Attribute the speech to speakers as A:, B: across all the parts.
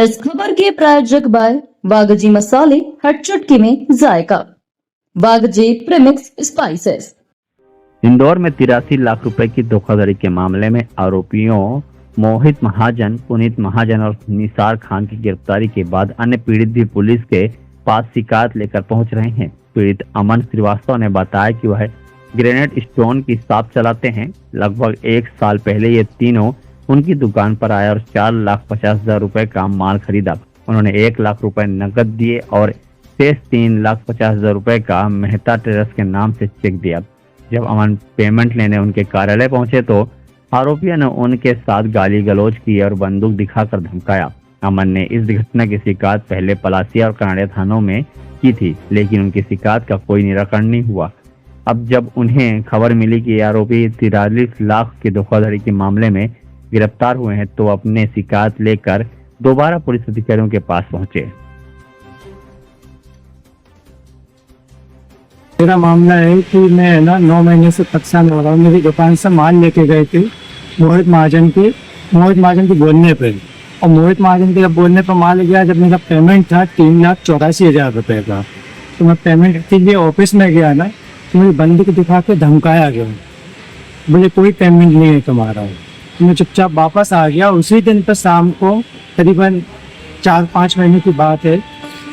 A: इस खबर के प्रायोजक बाय वागजी मसाले, हर चुटकी में जायका। वागजी प्रीमिक्स स्पाइसेस।
B: इंदौर में 83 लाख रुपए की धोखाधड़ी के मामले में आरोपियों मोहित महाजन, पुनीत महाजन और निसार खान की गिरफ्तारी के बाद अन्य पीड़ित भी पुलिस के पास शिकायत लेकर पहुंच रहे हैं। पीड़ित अमन श्रीवास्तव ने बताया कि वह ग्रेनेड स्टोन की शॉप चलाते हैं। लगभग 1 साल पहले ये तीनों उनकी दुकान पर आए और 4,50,000 रुपए का माल खरीदा। उन्होंने 1 लाख रुपए नकद दिए और शेष 3,50,000 रुपए का मेहता टेरस के नाम से चेक दिया। जब अमन पेमेंट लेने उनके कार्यालय पहुंचे तो आरोपियों ने उनके साथ गाली गलौज की और बंदूक दिखाकर धमकाया। अमन ने इस घटना की शिकायत पहले पलासिया और कनाड़िया थानों में की थी, लेकिन उनकी शिकायत का कोई निराकरण नहीं हुआ। अब जब उन्हें खबर मिली कि आरोपी 43 लाख की धोखाधड़ी के मामले में गिरफ्तार हुए हैं तो अपने शिकायत लेकर दोबारा पुलिस अधिकारियों के पास पहुंचे।
C: मेरा मामला है कि मैं 9 महीने से परेशान हो रहा हूँ। मेरी दुकान से माल लेके गए थे मोहित महाजन के बोलने पे, और मोहित महाजन के जब बोलने पर माल गया। जब मेरा पेमेंट था 3,84,000 रुपये का, तो मैं पेमेंट के लिए ऑफिस में गया ना, तो मुझे बंदूक दिखा के धमकाया गया। मुझे कोई पेमेंट नहीं है तुम्हारा। तो मैं चुपचाप वापस आ गया। उसी दिन पर शाम को करीबन 4-5 महीने की बात है,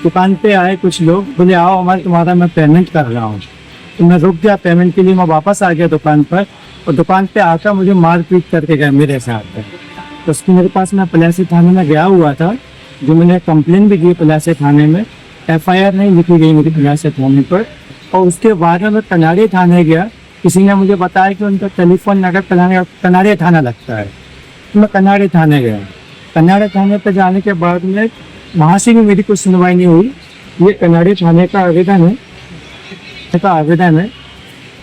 C: दुकान पे आए कुछ लोग, बोले आओ हमारे तुम्हारा मैं पेमेंट कर रहा हूँ। तो मैं रुक गया पेमेंट के लिए। मैं वापस आ गया दुकान पर, और दुकान पे आकर मुझे मारपीट करके गए मेरे साथ। तो उसकी मेरे पास मैं पलासी थाने में गया हुआ था, जो मैंने कंप्लेन भी की पलासी थाने में। FIR नहीं लिखी गई मेरी पलासी थाने पर। और उसके बाद में मैं कनाड़िया थाने गया। किसी ने मुझे बताया कि उनका टेलीफोन नगर कनाड़िया थाना लगता है। तो मैं कनाड़िया थाने गया। कनाड़िया थाने पर जाने के बाद में वहाँ से भी मेरी कुछ सुनवाई नहीं हुई। ये कनाड़िया थाने का आवेदन है।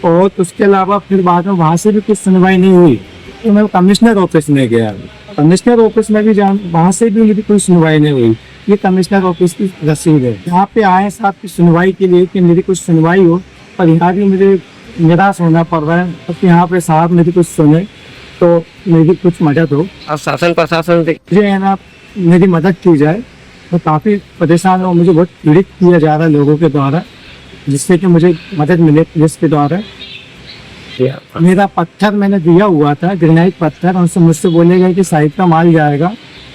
C: और उसके अलावा फिर बाद में वहाँ से भी कुछ सुनवाई नहीं हुई, तो मैं कमिश्नर ऑफिस में गया। कमिश्नर ऑफिस में भी वहाँ से भी मेरी कोई सुनवाई नहीं हुई। ये कमिश्नर ऑफिस की रसीद है। यहाँ पे आए साहब की सुनवाई के लिए कि मेरी कुछ सुनवाई हो, पर यहाँ भी मुझे निराश होना पड़ रहा है। तो यहाँ पे साहब मेरी कुछ सुने तो मेरी कुछ मदद हो।
D: अब शासन प्रशासन से
C: मुझे है ना मेरी मदद की जाए। मैं काफ़ी परेशान हूँ, मुझे बहुत पीड़ित किया जा रहा है लोगों के द्वारा, जिससे कि मुझे मदद मिले पुलिस के द्वारा। मेरा पत्थर मैंने दिया हुआ था, ग्रेनाइट पत्थर, उनसे मुझसे बोले गए कि साइड का माल जाएगा,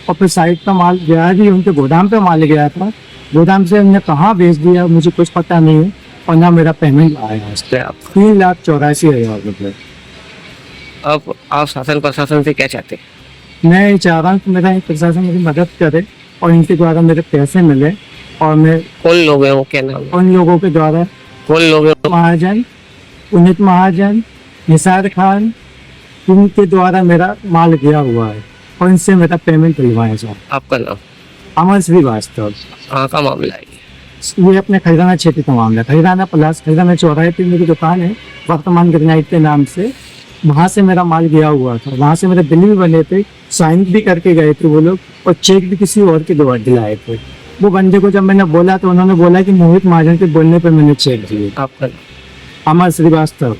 C: और फिर साइड का माल गया भी। उनके गोदाम पे माल गया था, गोदाम से उन्होंने कहाँ भेज दिया मुझे कुछ पता नहीं है, और ना मेरा पेमेंट आया। 3,84,000 रुपये।
D: अब आप शासन प्रशासन से क्या चाहते हैं?
C: मैं ये चाह रहा हूँ कि मेरा प्रशासन मेरी मदद करे और इनके द्वारा मेरे पैसे मिले। और मैं
D: कौन लोग हैं, वो क्या नाम है?
C: उन लोगों के द्वारा
D: कौन लोग हैं?
C: महाजन, पुनीत महाजन, निसार खान, इनके द्वारा मेरा माल गया हुआ है, और इनसे मेरा पेमेंट दिलवाया जाए।
D: आपका नाम?
C: अमन श्रीवास्तव।
D: कहाँ का मामला है?
C: ये अपने खरीदाना क्षेत्र का मामला। खरीदाना प्लस खरीदाना चौराहे पे मेरी दुकान है वर्तमान ग्रेनाइट के नाम से। वहाँ से मेरा माल गया हुआ था, वहाँ से मेरे बिल भी बने थे, साइन भी करके गए थे वो लोग, और चेक भी किसी और के द्वारा दिलाए थे। वो बंदे को जब मैंने बोला तो उन्होंने बोला कि मोहित महाजन के बोलने पर मैंने चेक दिए।
D: आपका?
C: अमन श्रीवास्तव।